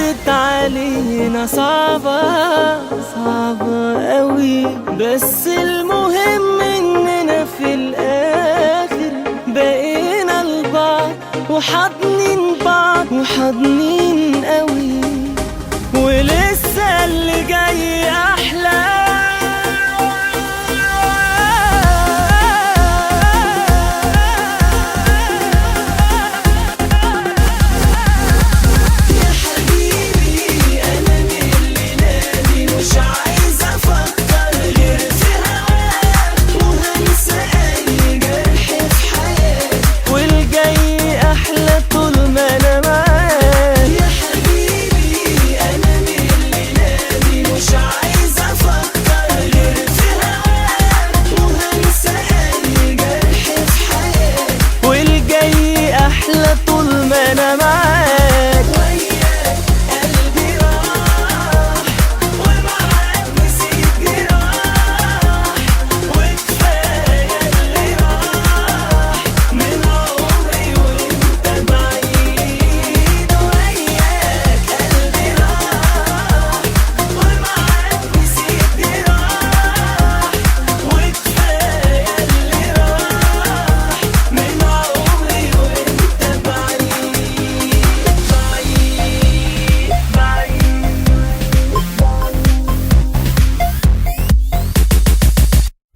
عدت علينا صعبة صعبة قوي، بس المهم اننا في الاخر بقينا لبعض وحاضنين بعض وحاضنين قوي، ولسه اللي جاي احلى.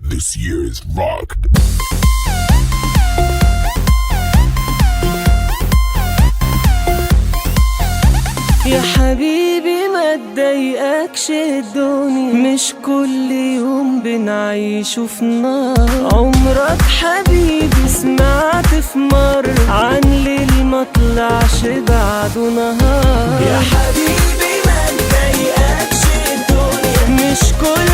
This year is rocked. يا حبيبي ما تضايقكش الدنيا، مش كل يوم بنعيشه في نار. عمرك حبيبي سمعت في مرة عن ليل ما طلعش بعده نهار؟ يا حبيبي ما تضايقكش الدنيا، مش كل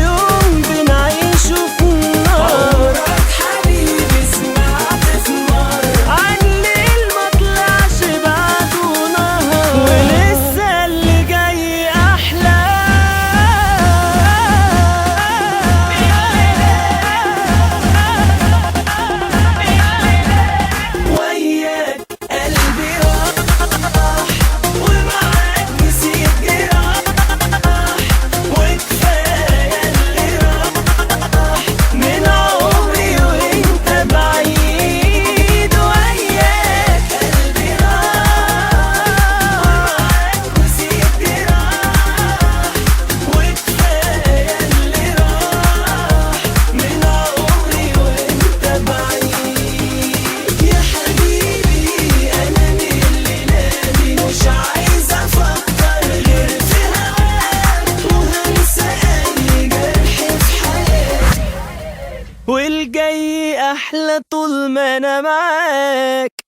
يوم بنعيشه في نار. عمرك حبيبي سمعت في مرة عن ليل ما طلعش بعده نهار، ولسه اللي جاي احلى. وياك قلبي راح ومعاك نسيت جراح، وكفاية اللي راح من عمري وانت بعيد. وياك قلبي راح ومعاك نسيت جراح، وكفاية اللي راح من عمري وانت بعيد. يا حبيبي انا من الليلة دي مش عايز افكر غير في هواك، وهنسى اي جرح في حياتي، والجاي احلى طول ما انا معاك.